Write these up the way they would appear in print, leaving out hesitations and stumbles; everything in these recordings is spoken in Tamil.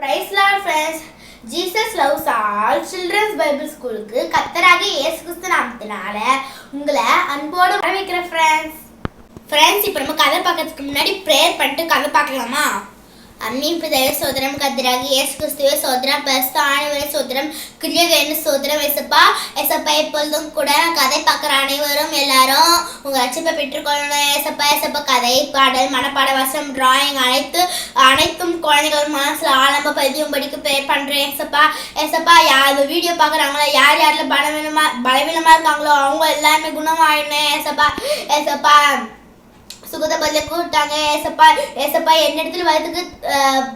Praise Lord friends. Jesus loves all. Children's Bible Schoolக்கு கர்த்தராகிய இயேசு கிறிஸ்து நாமத்தினால உங்களை அன்போடு வரவேற்கிறேன் friends. இப்போ நம்ம கதை பார்க்கிறதுக்கு முன்னாடி பிரேயர் பண்ணிட்டு கதை பார்க்கலாமா? அன்னியும் பிதாவே சோதரம், கர்த்தராகிய இயேசு கிறிஸ்துவே சோதரம், பரிசுத்த ஆண்டவரே சோதரம், கிரியையான சோதரம். ஏசப்பா எப்பொழுதும் கூட கதை பார்க்குற அனைவரும் எல்லாரும் உங்கள் ரட்சிப்பை பெற்றுக்கொள்ளணும். ஏசப்பா கதை, பாடல், மனப்பாட, வசனம், டிராயிங் அனைத்தும் குழந்தைகள் மனசில் ஆழமாக பதியும் படிக்க ப்ரேயர் பண்ணுறேன். ஏசப்பா யார் வீடியோ பார்க்குறாங்களோ, யாரில் பலவீனமாக இருக்காங்களோ அவங்க எல்லாருமே குணமாயிடணும். ஏசப்பா சுகத பதில கூப்பிட்டாங்க. ஏசப்பா என்னிடத்தில் வயதுக்கு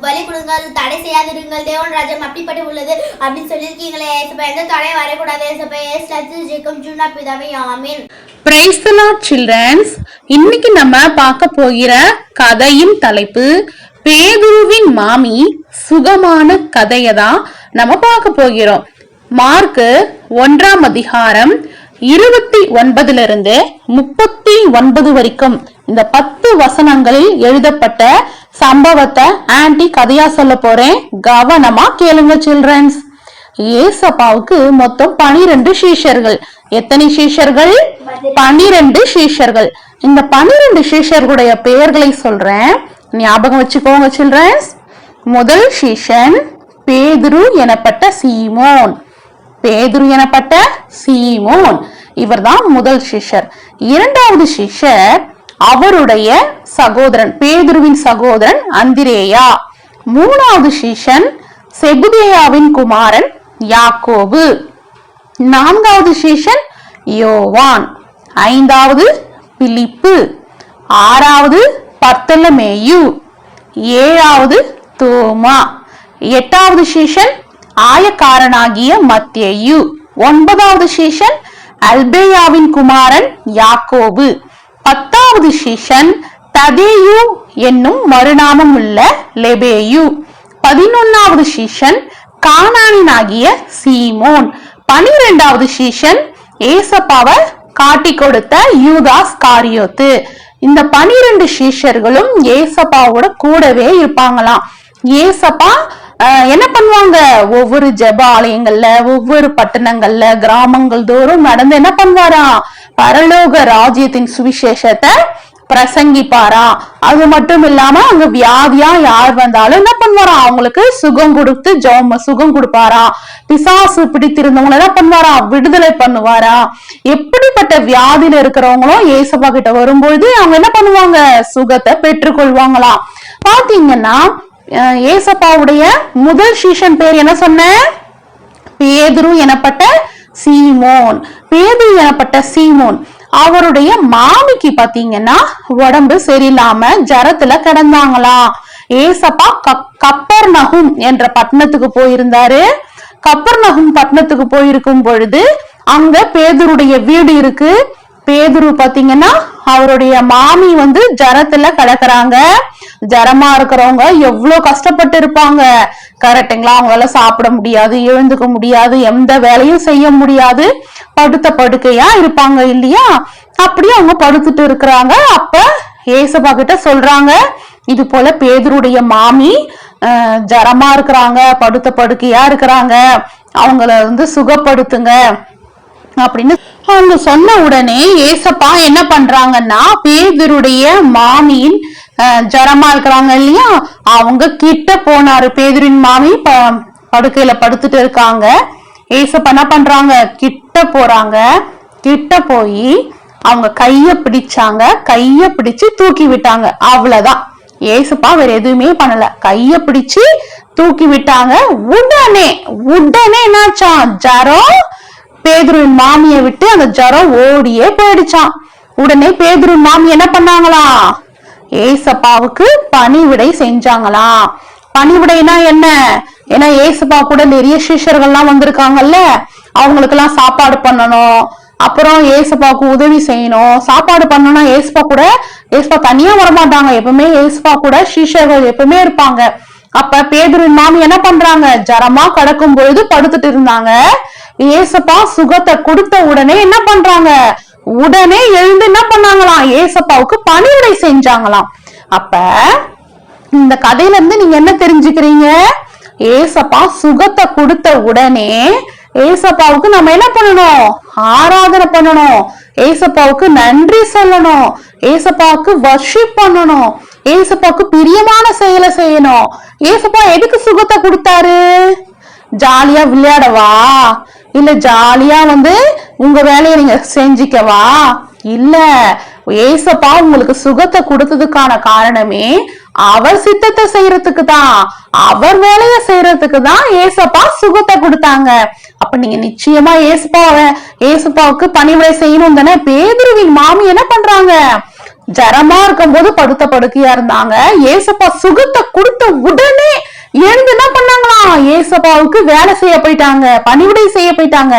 வலி கொடுங்கள், தடை செய்யாதிருங்கள், தேவன் ராஜ்யம் அப்படிப்பட்டு உள்ளது அப்படின்னு சொல்லியிருக்கீங்களே. ஏசப்பா எந்த தடையும் வரக்கூடாது. ஏசப்பா ஏசு ஜெகம் ஜூனா பிதாவே ஆமென். Praise the lord childrens. இன்னைக்கு நம்ம பார்க்க போகிற கதையின் தலைப்பு பேதுருவின் மாமி சுகமான கதையை தான் நம்ம பார்க்க போகிறோம். மார்க்கு 1ஆம் அதிகாரம் 29 39 வரைக்கும் இந்த 10 வசனங்களில் எழுதப்பட்ட சம்பவத்தை ஆன்டி கதையா சொல்ல போறேன். கவனமா கேளுங்க சில்ட்ரன்ஸ். ஏசப்பாவுக்கு மொத்தம் 12 சீஷர்கள். எத்தனை சீஷர்கள்? 12 சீஷர்கள். இந்த 12 சீஷர்களுடைய பெயர்களை சொல்றேன், ஞாபகம் வச்சுக்கோங்க சில்ட்ரன்ஸ். முதல் சீஷன் பேதுரு எனப்பட்ட சீமோன். இவர்தான் முதல் சிஷ்யர். இரண்டாவது சிஷ்யர் அவருடைய சகோதரன், பேதுருவின் சகோதரன் அந்திரேயா. மூணாவது சீஷன் செபுதேயாவின் குமாரன் யாக்கோபு. நான்காவது சீஷன் யோவான். ஐந்தாவது பிலிப்பு. ஆறாவது பர்த்தலமேயு. ஏழாவது தோமா. எட்டாவது சீஷன் ஆயக்காரனாகிய மத்தேயு. ஒன்பதாவது சீஷன் அல்பேயாவின் குமாரன் யாக்கோபு. 10வது சீஷன் ததேயு என்னும் மறுநாமம் உள்ள லெபேயு. 11வது சீஷன் கானானியனாகிய சீமோன். 12வது சீஷன் ஏசப்பாவை காட்டி கொடுத்த யூதாஸ் காரியோத்து. இந்த 12 சீஷர்களும் ஏசப்பாவோட கூடவே இருப்பாங்களாம். ஏசப்பா என்ன பண்ணுவாங்க? ஒவ்வொரு ஜெப ஆலயங்கள்ல, ஒவ்வொரு பட்டணங்கள்ல, கிராமங்கள் தோறும் நடந்து என்ன பண்ணுவாராம்? பரலோக ராஜ்யத்தின் சுவிசேஷத்தை பிரசங்கிப்பாராம். அது மட்டும் இல்லாம அங்க வியாதியா யார் வந்தாலும் என்ன பண்ணுவாராம்? அவங்களுக்கு சுகம் கொடுப்பாராம். பிசாசு பிடித்திருந்தவங்களை என்ன பண்ணுவாராம்? விடுதலை பண்ணுவாராம். எப்படிப்பட்ட வியாதியில இருக்கிறவங்களும் ஏசப்பா கிட்ட வரும்பொழுது அவங்க என்ன பண்ணுவாங்க? சுகத்தை பெற்றுக்கொள்வாங்களாம். பாத்தீங்கன்னா ஏசப்பாவுடைய முதல் சீஷன் பேர் என்ன சொன்ன? பேதுரு எனப்பட்ட சீமோன். அவருடைய மாமிக்கு பாத்தீங்கன்னா உடம்பு சரியில்லாம ஜரத்துல கிடந்தாங்களாம். ஏசப்பா கப்பர்நகும் என்ற பட்டணத்துக்கு போயிருந்தாரு. கப்பர்நகும் பட்டணத்துக்கு போயிருக்கும் பொழுது அங்க பேதுருடைய வீடு இருக்கு. பேதுரு பாத்தீங்கன்னா அவருடைய மாமி ஜரத்துல கிடக்குறாங்க. ஜரமா இருக்கிறவங்க எவ்வளவு கஷ்டப்பட்டு இருப்பாங்க, கரெக்டுங்களா? அவங்களால சாப்பிட முடியாது, எழுந்துக்க முடியாது, எந்த வேலையும் செய்ய முடியாது, படுத்த படுக்கையா இருப்பாங்க இல்லையா? அப்படி அவங்க படுத்துட்டு இருக்கிறாங்க. அப்ப ஏசப்பா கிட்ட சொல்றாங்க, இது போல பேதுருடைய மாமி ஜரமா இருக்கிறாங்க, படுத்த படுக்கையா இருக்கிறாங்க, அவங்கள சுகப்படுத்துங்க அப்படின்னு அவங்க சொன்ன உடனே ஏசப்பா என்ன பண்றாங்கன்னா, பேதுருடைய மாமியின் ஜரமா இருக்கிறாங்க இல்லையா, அவங்க கிட்ட போனாரு. பேதுருவின் மாமி படுக்கையில படுத்துட்டு இருக்காங்க. ஏசப்பா என்ன பண்றாங்க? கிட்ட போறாங்க. கிட்ட போய் அவங்க கைய பிடிச்சு தூக்கி விட்டாங்க. அவ்வளவுதான். ஏசப்பா வேற எதுவுமே பண்ணல, கைய பிடிச்சு தூக்கி விட்டாங்க. உடனே என்னாச்சான்? ஜரம் பேதுருவின் மாமியை விட்டு அந்த ஜரம் ஓடியே போயிடுச்சான். உடனே பேதுருவின் மாமி என்ன பண்ணாங்களாம்? ஏசப்பாவுக்கு பணிவிடை செஞ்சாங்களாம். பணிவிடைனா என்ன? ஏன்னா ஏசப்பா கூட நிறைய சிஷ்யர்கள்லாம் வந்திருக்காங்கல்ல, அவங்களுக்கு எல்லாம் சாப்பாடு பண்ணணும், அப்புறம் ஏசப்பாவுக்கு உதவி செய்யணும். சாப்பாடு பண்ணணும்னா ஏசப்பா தனியா வரமாட்டாங்க, எப்பவுமே ஏசப்பா கூட சிஷ்யர்கள் எப்பவுமே இருப்பாங்க. அப்ப பேதுருவின் மாமி என்ன பண்றாங்க? ஜரமா கிடக்கும் பொழுது படுத்துட்டு இருந்தாங்க. ஏசப்பா சுகத்தை கொடுத்த உடனே என்ன பண்றாங்க? உடனே எழுந்து என்ன பண்ணாங்களாம்? ஏசப்பாவுக்கு பணிவிடை செஞ்சாங்களாம். அப்ப இந்த கதையில இருந்து நீங்க என்ன தெரிஞ்சுக்கிறீங்க? ஏசப்பா சுகத்தை கொடுத்த உடனே ஏசப்பாவுக்கு நம்ம என்ன பண்ணணும்? ஆராதனை பண்ணணும். ஏசப்பாவுக்கு நன்றி சொல்லணும். ஏசப்பாவுக்கு வர்ஷிப் பண்ணணும். ஏசப்பாவுக்கு பிரியமான செயலை செய்யணும். ஏசப்பா எதுக்கு சுகத்தை கொடுத்தாரு? ஜாலியா விளையாடவா? இல்ல ஜாலியா உங்க வேலையை நீங்க செஞ்சுக்கவா? இல்ல, ஏசப்பா உங்களுக்கு சுகத்தை கொடுத்ததுக்கான காரணமே அவர் சித்தத்தை செய்யறதுக்கு தான், அவர் வேலைய செய்யறதுக்கு தான் ஏசப்பா சுகத்தை கொடுத்தாங்க. அப்ப நீங்க நிச்சயமா ஏசப்பாவுக்கு பணிவிடை செய்யணும் தானே. பேதுருவின் மாமி என்ன பண்றாங்க? ஜரமா இருக்கும் போது படுத்த படுக்கையா இருந்தாங்க. ஏசப்பா சுகத்தை கொடுத்த உடனே எழுந்து என்ன பண்ணாங்களாம்? ஏசப்பாவுக்கு வேலை செய்ய போயிட்டாங்க, பணிவிடை செய்ய போயிட்டாங்க.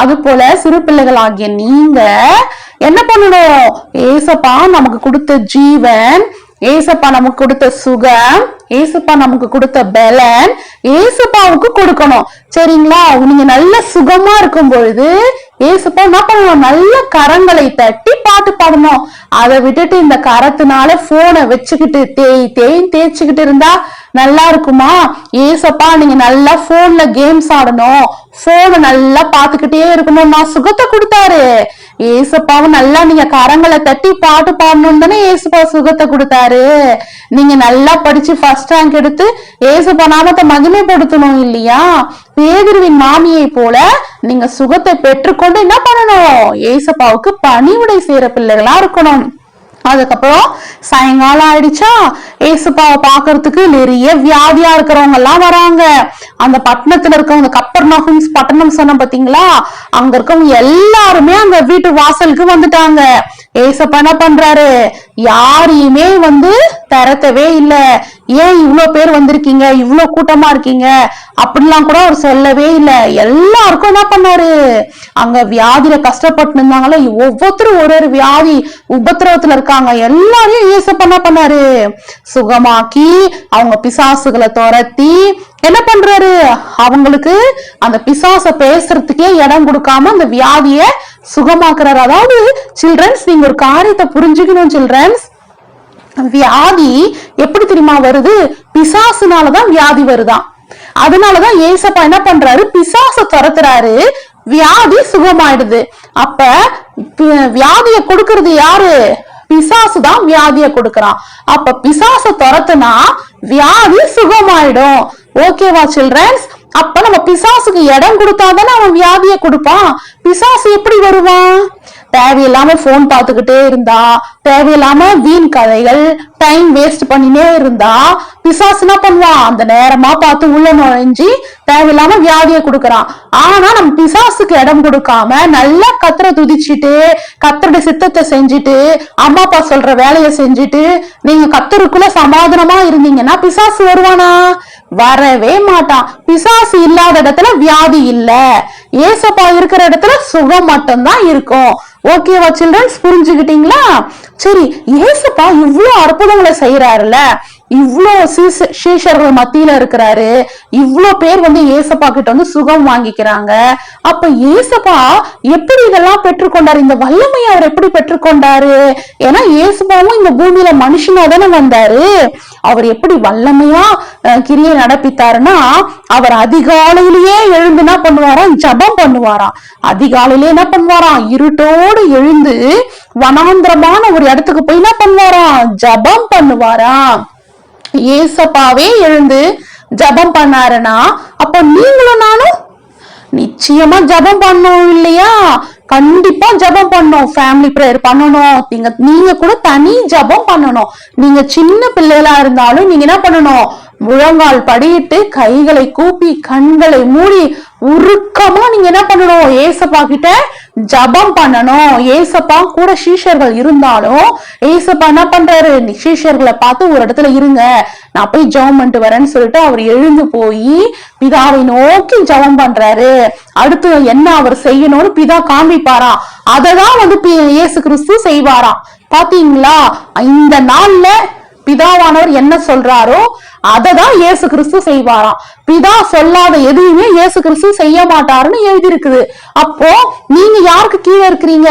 அது போல சிறு பிள்ளைகள் ஆகிய நீங்க என்ன பண்ணணும்? ஏசப்பா நமக்கு கொடுத்த ஜீவன், ஏசப்பா நமக்கு கொடுத்த சுகம், ஏசப்பா நமக்கு கொடுத்த பலன் ஏசப்பாவுக்கு கொடுக்கணும். சரிங்களா? நீங்க நல்ல சுகமா இருக்கும் பொழுது ஏசப்பா என்ன பண்ணணும்? நல்ல கரங்களை தட்டி பாட்டு பாடணும். அதை விட்டுட்டு இந்த கரத்தினால போனை வச்சுக்கிட்டு தேய்ச்சிக்கிட்டு இருந்தா நல்லா இருக்குமா? ஏசப்பா நீங்க நல்லா போன்ல கேம்ஸ் ஆடணும், போனை நல்லா பாத்துக்கிட்டே இருக்கணும். நான் சுகத்தை கொடுத்தாரு. ஏசப்பாவும் நல்லா நீங்க கரங்களை தட்டி பாட்டு பாடணும் தானே ஏசப்பா சுகத்தை கொடுத்தாரு. நீங்க நல்லா படிச்சு ஃபர்ஸ்ட் ரேங்க் எடுத்து ஏசப்பா நாமத்தை மகிமைப்படுத்தணும் இல்லையா? பேதுருவின் மாமியை போல நீங்க சுகத்தை பெற்றுக்கொண்டு என்ன பண்ணணும்? ஏசப்பாவுக்கு பணிவிடை செய்யற பிள்ளைகளா இருக்கணும். அதுக்கப்புறம் சாயங்காலம் ஆயிடுச்சா, ஏசப்பாவை பாக்குறதுக்கு நிறைய வியாதியா இருக்கிறவங்க எல்லாம் வராங்க. அந்த பட்டணத்துல இருக்கவங்க, கப்பர்நகூம் பட்டணம் சொன்ன பாத்தீங்களா, அங்க இருக்கவங்க எல்லாருமே அங்க வீட்டு வாசலுக்கு வந்துட்டாங்க. ஏசப்பா என்ன பண்றாரு? யாரையுமே திறத்தவே இல்ல. ஏன் இவ்வளவு பேர் வந்திருக்கீங்க, இவ்வளவு கூட்டமா இருக்கீங்க அப்படிலாம் கூட அவர் சொல்லவே இல்ல. எல்லாருக்கும் என்ன பண்ணாரு? அங்க வியாதியில கஷ்டப்பட்டு இருந்தாங்களே, ஒவ்வொருத்தரும் ஒரு வியாதி உபத்திரவத்துல இருக்காங்க, எல்லாரையும் ஏசப்பா என்ன பண்ணாரு? சுகமாக்கி அவங்க பிசாசுகளை துரத்தி என்ன பண்றாரு? அவங்களுக்கு அந்த பிசாச பேசுறதுக்கே இடம் கொடுக்காம அந்த வியாதிய சுகமாக்குறாரு. அதாவது சில்ட்ரன்ஸ், நீங்க ஒரு காரியத்தை புரிஞ்சுக்கணும் சில்ட்ரன்ஸ். வியாதி எப்படி தெரியுமா வருது? பிசாசுனாலதான் வியாதி வருதான். அதனாலதான் ஏசப்பா என்ன பண்றாரு? பிசாச துரத்துறாரு, வியாதி சுகமாயிடுது. அப்ப வியாதிய கொடுக்கறது யாரு? பிசாசுதான் வியாதிய கொடுக்கறான். அப்ப பிசாச துரத்துனா வியாதி சுகமாயிடும். ஓகேவா சில்ட்ரன்ஸ்? அப்ப நம்ம பிசாசுக்கு இடம் கொடுத்தாதானே அவன் வியாதிய கொடுப்பான். பிசாசு எப்படி வருவான்? தேவையில்லாம போன் பார்த்துக்கிட்டே இருந்தா, தேவையில்லாம வீண் கதைகள், டைம் வேஸ்ட் பண்ணினே இருந்தா பிசாசு என்ன பண்ணுவான்? அந்த நேரமா பார்த்து உள்ள நுழைஞ்சி தேவையில்லாம வியாதியை கொடுக்கறான். ஆனா நம்ம பிசாசுக்கு இடம் கொடுக்காம நல்லா கத்தரை துதிச்சுட்டு, கத்தருடைய சித்தத்தை செஞ்சுட்டு, அம்மா அப்பா சொல்ற வேலையை செஞ்சுட்டு நீங்க கத்தருக்குள்ள சமாதானமா இருந்தீங்கன்னா பிசாசு வருவானா? வரவே மாட்டான். பிசாசு இல்லாத இடத்துல வியாதி இல்ல, ஏசப்பா இருக்கிற இடத்துல சுகம் மட்டும்தான் இருக்கும். ஓகேவா சில்ட்ரன்ஸ்? புரிஞ்சுக்கிட்டீங்களா? சரி, ஏசப்பா இவ்வளவு அற்புதங்களை செய்யறாருல, இவ்வளோ சீஷர்கள் மத்தியில இருக்கிறாரு, இவ்வளோ பேர் ஏசப்பா கிட்ட சுகம் வாங்கிக்கிறாங்க. அப்ப ஏசப்பா எப்படி இதெல்லாம் பெற்றுக்கொண்டாரு? இந்த வல்லமையை அவர் எப்படி பெற்றுக்கொண்டாரு? ஏன்னா ஏசப்பாவும் இந்த பூமியில மனுஷனா தானே வந்தாரு. அவர் எப்படி வல்லமையா கிரியை நடப்பித்தாருன்னா, அவர் அதிகாலையிலேயே எழுந்து என்ன பண்ணுவாராம்? ஜபம் பண்ணுவாராம். அதிகாலையிலே என்ன பண்ணுவாராம்? இருட்டோடு எழுந்து வனாந்திரமான ஒரு இடத்துக்கு போய் என்ன பண்ணுவாராம்? ஜபம் பண்ணுவாராம். ஏசப்பாவே எழுந்து ஜபம் பண்ணாருன்னா அப்ப நீங்களும் நானும் நிச்சயமா ஜபம் பண்ணணும் இல்லையா? கண்டிப்பா ஜபம் பண்ணணும், ஃபேமிலி பிரேயர் பண்ணணும். நீங்க கூட தனி ஜபம் பண்ணணும். நீங்க சின்ன பிள்ளைகளா இருந்தாலும் நீங்க என்ன பண்ணணும்? முழங்கால் படியிட்டு கைகளை கூப்பி கண்களை மூடி உருக்கமா நீங்க என்ன பண்ணணும்? ஏசப்பா கிட்ட ஜபம் பண்ணணும். ஏசப்பா கூட சீஷர்கள் இருந்தாலும் ஏசப்பா என்ன பண்றாரு? சீஷர்களை பார்த்து ஒரு இடத்துல இருங்க, நான் போய் ஜெபம் பண்ணிட்டு வரேன்னு சொல்லிட்டு அவர் எழுந்து போய் பிதாவை நோக்கி ஜெபம் பண்றாரு. அடுத்து என்ன அவர் செய்யணும்னு பிதா காமிப்பாராம். அததான் இயேசு கிறிஸ்து செய்வாராம். பாத்தீங்களா? இந்த நாள்ல பிதாவானவர் என்ன சொல்றாரோ அததான் இயேசு கிறிஸ்து செய்வாராம். பிதா சொல்லாத எதுவுமே இயேசு கிறிஸ்து செய்ய மாட்டாருன்னு எழுதி இருக்குது. அப்போ நீங்க யாருக்கு கீழே இருக்கிறீங்க?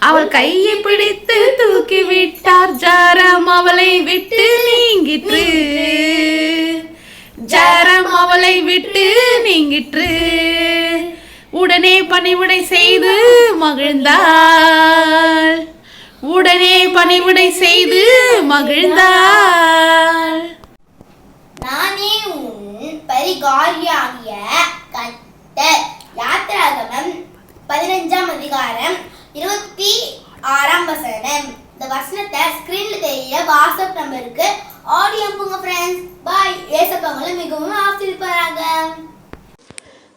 அவள் கையை பிடித்து தூக்கி விட்டார், ஜாரம் அவளை விட்டு நீங்கிற்று, ஜாரம் அவளை விட்டு நீங்கிற்று. உடனே பணிவிடை செய்து மகிழ்ந்தாள், உடனே பணிவிடை செய்து மகிழ்ந்தாள். நானே உன் பரிகாரியாகிய கர்த்தர். யாத்திராகமம் 15ஆம் அதிகாரம் 26ஆம் வசனம். இந்த வசனத்தை ஸ்கிரீன்ல தெரிய வாட்ஸ்அப் நம்பருக்கு ஆடியோ அனுப்புங்க ஃப்ரெண்ட்ஸ். பாய். ஏசப்பாங்களை மிகவும் ஆசீர்வதிப்பாராங்க.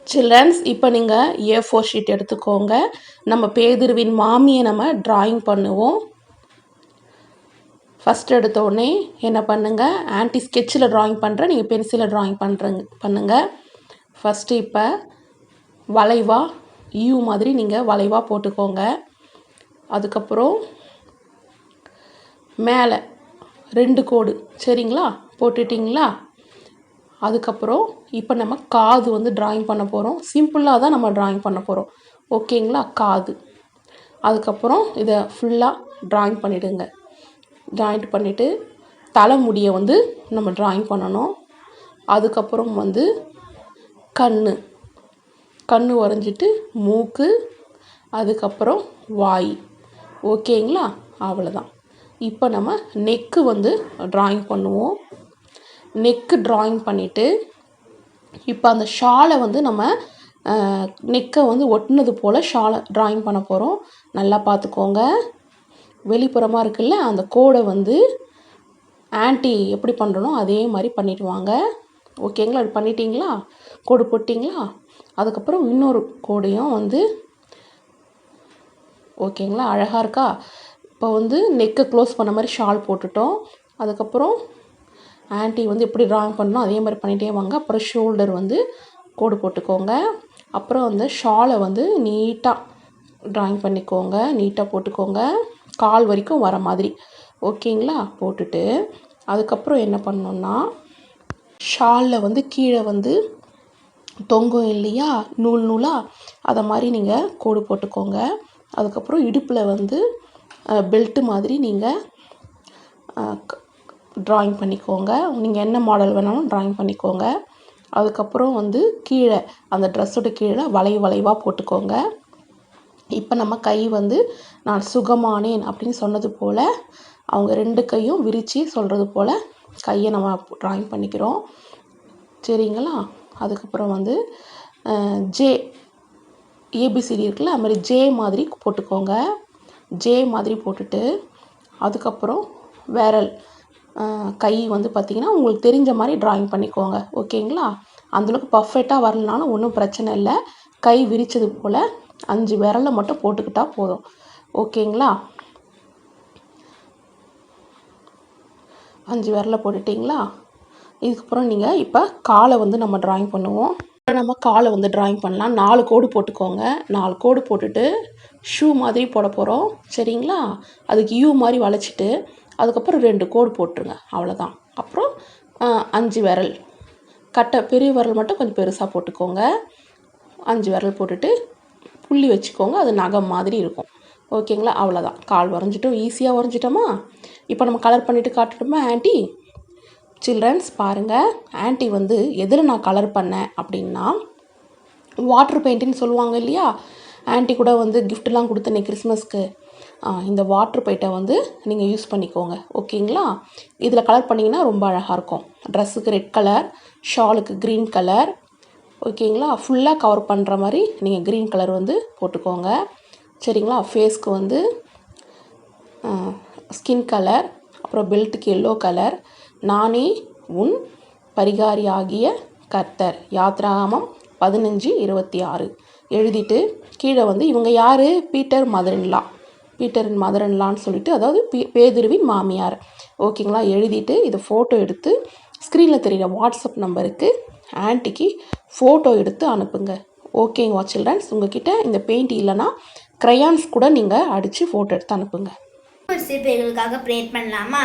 சில்ட்ரன்ஸ், இப்போ நீங்கள் A4 ஷீட் எடுத்துக்கோங்க. நம்ம பேதுருவின் மாமியை நம்ம டிராயிங் பண்ணுவோம். ஃபஸ்ட் எடுத்த உடனே என்ன பண்ணுங்கள், ஆன்டி ஸ்கெட்சில் ட்ராயிங் பண்ணுறேன், நீங்கள் பென்சிலில் ட்ராயிங் பண்ணுங்கள். ஃபஸ்ட்டு இப்போ வளைவாக யூ மாதிரி நீங்கள் வளைவாக போட்டுக்கோங்க. அதுக்கப்புறம் மேலே 2 கோடு, சரிங்களா, போட்டுட்டிங்களா? அதுக்கப்புறம் இப்போ நம்ம காது வந்து ட்ராயிங் பண்ண போகிறோம். சிம்பிளாக தான் நம்ம ட்ராயிங் பண்ண போகிறோம், ஓகேங்களா? காது. அதுக்கப்புறம் இதை ஃபுல்லாக ட்ராயிங் பண்ணிவிடுங்க. ஜாயிண்ட் பண்ணிவிட்டு தலைமுடியை வந்து நம்ம ட்ராயிங் பண்ணணும். அதுக்கப்புறம் வந்து கண் வரைஞ்சிட்டு மூக்கு, அதுக்கப்புறம் வாய், ஓகேங்களா? அவ்வளோதான். இப்போ நம்ம நெக்கு வந்து ட்ராயிங் பண்ணுவோம். நெக்கு ட்ராயிங் பண்ணிவிட்டு இப்போ அந்த ஷாலை வந்து நம்ம நெக்கை வந்து ஒட்டினது போல் ஷாலை ட்ராயிங் பண்ண போகிறோம். நல்லா பார்த்துக்கோங்க. வெளிப்புறமாக இருக்குல்ல, அந்த கோடை வந்து ஆன்ட்டி எப்படி பண்ணுறனோ அதே மாதிரி பண்ணிட்டு வாங்க, ஓகேங்களா? அது பண்ணிட்டீங்களா? கோடு போட்டிங்களா? அதுக்கப்புறம் இன்னொரு கோடையும் வந்து, ஓகேங்களா? அழகாக இருக்கா? இப்போ வந்து நெக்கை க்ளோஸ் பண்ண மாதிரி ஷால் போட்டுட்டோம். அதுக்கப்புறம் ஆன்ட்டி வந்து எப்படி ட்ராயிங் பண்ணணும் அதே மாதிரி பண்ணிகிட்டே வாங்க. அப்புறம் ஷோல்டர் வந்து கோடு போட்டுக்கோங்க. அப்புறம் அந்த ஷாலை வந்து நீட்டாக ட்ராயிங் பண்ணிக்கோங்க, நீட்டாக போட்டுக்கோங்க, கால் வரைக்கும் வர மாதிரி, ஓகேங்களா? போட்டுட்டு அதுக்கப்புறம் என்ன பண்ணணுன்னா, ஷாலில் வந்து கீழே வந்து தொங்கும் இல்லையா, நூலாக, அதை மாதிரி நீங்கள் கோடு போட்டுக்கோங்க. அதுக்கப்புறம் இடுப்பில் வந்து பெல்ட்டு மாதிரி நீங்கள் ட்ராயிங் பண்ணிக்கோங்க. நீங்கள் என்ன மாடல் வேணாலும் ட்ராயிங் பண்ணிக்கோங்க. அதுக்கப்புறம் வந்து கீழே அந்த ட்ரெஸ்ஸோட கீழே வளைவாக போட்டுக்கோங்க. இப்போ நம்ம கை வந்து நான் சுகமானேன் அப்படின்னு சொன்னது போல் அவங்க 2 கையும் விரித்து சொல்கிறது போல் கையை நம்ம ட்ராயிங் பண்ணிக்கிறோம், சரிங்களா? அதுக்கப்புறம் வந்து ஜே, ஏபிசிடி இருக்குல்ல, அது மாதிரி ஜே மாதிரி போட்டுக்கோங்க. ஜே மாதிரி போட்டுட்டு அதுக்கப்புறம் விரல், கை வந்து பார்த்திங்கன்னா உங்களுக்கு தெரிஞ்ச மாதிரி ட்ராயிங் பண்ணிக்கோங்க, ஓகேங்களா? அந்தளவுக்கு பர்ஃபெக்டாக வரலனாலும் ஒன்றும் பிரச்சனை இல்லை. கை விரித்தது போல் 5 விரலை மட்டும் போட்டுக்கிட்டால் போதும், ஓகேங்களா? 5 விரலை போட்டுட்டிங்களா? இதுக்கப்புறம் நீங்கள் இப்போ காலை வந்து நம்ம ட்ராயிங் பண்ணுவோம். நம்ம காலை வந்து ட்ராயிங் பண்ணலாம். 4 கோடு போட்டுக்கோங்க. 4 கோடு போட்டுட்டு ஷூ மாதிரி போட போகிறோம், சரிங்களா? அதுக்கு யூ மாதிரி வளைச்சிட்டு அதுக்கப்புறம் 2 கோடு போட்டுருங்க, அவ்வளோதான். அப்புறம் 5 விரல், கட்டை பெரிய விரல் மட்டும் கொஞ்சம் பெருசாக போட்டுக்கோங்க. 5 விரல் போட்டுட்டு புள்ளி வச்சுக்கோங்க, அது நகம் மாதிரி இருக்கும், ஓகேங்களா? அவ்வளோதான். கால் வரைஞ்சிட்டோம், ஈஸியாக வரைஞ்சிட்டோமா? இப்போ நம்ம கலர் பண்ணிவிட்டு காட்டணுமா ஆன்ட்டி? சில்ட்ரன்ஸ் பாருங்கள், ஆன்ட்டி வந்து எதில் நான் கலர் பண்ணேன் அப்படின்னா, வாட்டர் பெயிண்ட்டுன்னு சொல்லுவாங்க இல்லையா, ஆன்ட்டி கூட வந்து கிஃப்ட்லாம் கொடுத்தனே கிறிஸ்மஸ்க்கு, இந்த வாட்டர் பெயிண்ட்டை வந்து நீங்கள் யூஸ் பண்ணிக்கோங்க, ஓகேங்களா? இதில் கலர் பண்ணிங்கன்னா ரொம்ப அழகாக இருக்கும். ட்ரெஸ்ஸுக்கு ரெட் கலர், ஷாலுக்கு க்ரீன் கலர், ஓகேங்களா? ஃபுல்லாக கவர் பண்ணுற மாதிரி நீங்கள் க்ரீன் கலர் வந்து போட்டுக்கோங்க, சரிங்களா? ஃபேஸ்க்கு வந்து ஸ்கின் கலர், அப்புறம் பெல்ட்டுக்கு எல்லோ கலர். நானே உன் பரிகாரி ஆகிய கர்த்தர், யாத்ராகமம் 15:26 எழுதிட்டு கீழே வந்து இவங்க யார், பீட்டர் அண்ட் மதர்-இன்-லான்னு சொல்லிட்டு, அதாவது பேதுருவின் மாமியார், ஓகேங்களா? எழுதிட்டு இதை ஃபோட்டோ எடுத்து ஸ்க்ரீனில் தெரிகிற வாட்ஸ்அப் நம்பருக்கு ஆன்ட்டிக்கு ஃபோட்டோ எடுத்து அனுப்புங்க, ஓகேங்களா சில்ட்ரன்ஸ்? உங்ககிட்ட இந்த பெயிண்ட் இல்லைன்னா க்ரையான்ஸ் கூட நீங்கள் அடித்து ஃபோட்டோ எடுத்து அனுப்புங்க. சிறுபேர்களுக்காக ப்ரேயர் பண்ணலாமா?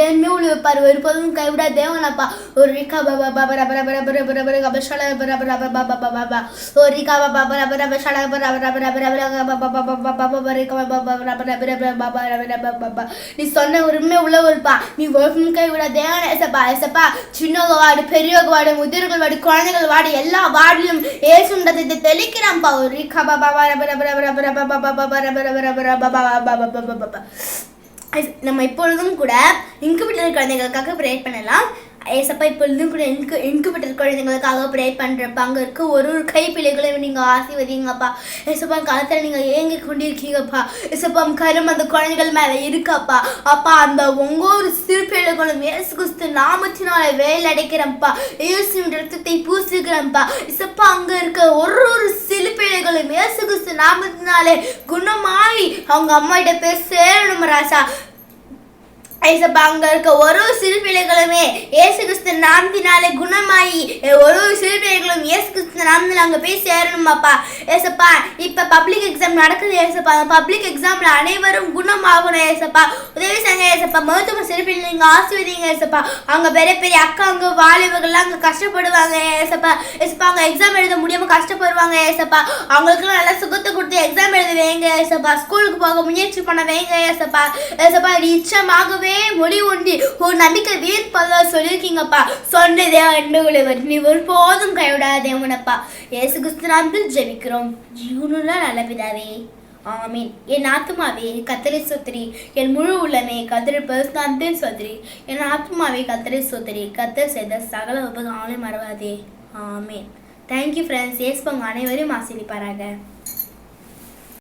தேவனே உள்ள வைப்பார், ஒருபோதும் கைவிடாத தேவனப்பா. ஒரு ரிகா பாபா பாபா ரப ரப ரப ரப ரப ரப ஷல ரப ரப ரப பாபா பாபா ஒரு ரிகா பாபா ரப ரப ஷல ரப ரப ரப ரப ரப பாபா பாபா பாபா ரிகா பாபா ரப ரப ரப பாபா ரப ரப பாபா. நீ சொன்ன உரிமை உள்ளவர்ப்பா, நீ ஒருபோதும் கைவிடாத தேவனே. ஏசப்பா ஏசப்பா, சின்னவங்க வார்டு, பெரியவங்க வார்டு, முதிர்கள் வார்டு, குழந்தைகள் வார்டு, எல்லா வார்டிலும் ஏசுன்றதை தெளிக்கிறான்ப்பா. ஒரு ரிகா பாபா ரப ரப ரப ரப ரப பாபா ரப ரப ரப ரப பாபா. நம்ம இப்பொழுதும் கூட இன்குபேட்டர் குழந்தைகளுக்காக ப்ரே பண்ணலாம். ஏசப்பா இப்பொழுதும் கூட இன்குபேட்டர் குழந்தைங்களுக்காக ப்ரே பண்ணுறப்ப அங்கே இருக்க ஒரு கைப்பிள்ளைகளையும் நீங்கள் ஆசீர்வதிங்கப்பா. ஏசப்பா காலத்தில் நீங்கள் ஏங்கி கொண்டிருக்கீங்கப்பா. ஏசப்பா கரும் அந்த குழந்தைகள் மேலே இருக்காப்பா. அப்பா அந்த ஒவ்வொரு சிறு பிள்ளைகளும் இயேசு கிறிஸ்து நாமத்தினால வேலடைக்கிறப்பா, இயேசுவின் ரத்தத்தை பூசுகிறப்பா. ஏசப்பா அங்கே இருக்க ஒரு சிறு பிள்ளைகளும் இயேசு கிறிஸ்து நாமத்தினாலே குணமாயி அவங்க அம்மாகிட்ட போய் சேரணும் ராசா. ஏசப்பா அங்க இருக்க ஒரு சிறு பிள்ளைகளுமே இயேசு கிறிஸ்து நாமத்தினாலே குணமாயி ஒரு சிறு பிள்ளைகளும் இயேசு கிறிஸ்து நாமத்தினால அங்க போய் சேரணுமாப்பா. ஏசப்பா இப்ப பப்ளிக் எக்ஸாம் நடக்குது ஏசப்பா, அந்த பப்ளிக் எக்ஸாம்ல அனைவரும் குணமாகணும் ஏசப்பா. உதவி செய்யுங்க ஏசப்பா. மருத்துவ சிறு பிள்ளைங்க ஆசீர்வதிங்க ஏசப்பா. அவங்க பெரிய பெரிய அக்காங்க வாலிபர்கள்லாம் அங்க கஷ்டப்படுவாங்க ஏசப்பா. ஏசப்பா அவங்க எக்ஸாம் எழுத முடியாம கஷ்டப்படுவாங்க ஏசப்பா. அவங்களுக்குலாம் நல்லா சுகத்தை கொடுத்து எக்ஸாம் எழுத வைங்க ஏசப்பா. ஸ்கூலுக்கு போக முயற்சி பண்ண வைங்க ஏசப்பா. ஏசப்பா நிச்சயமாகவே முடிவு உண்டு, ஒரு நம்பிக்கை வீண் பல சொல்லியிருக்கீங்கப்பா. சொன்னதே அன்புள்ளவர், நீ ஒருபோதும் கைவிடாத தேவனப்பா. இயேசு கிறிஸ்து நாமத்தில் ஜெபிக்கிறோம் ஜீவனுள்ள நல்ல பிதாவே, ஆமீன். என் ஆத்துமாவே கர்த்தரை ஸ்தோத்திரி, என் முழு உள்ளமே கர்த்தரை பரிசுத்தத்தின் ஸ்தோத்திரி. என் ஆத்துமாவே கர்த்தரை ஸ்தோத்திரி, கர்த்தர் செய்த சகல உபகாரங்களை மறவாதே, ஆமீன். Thank you friends. இயேசு உங்கள் அனைவரையும் ஆசீர்வதிப்பாராக.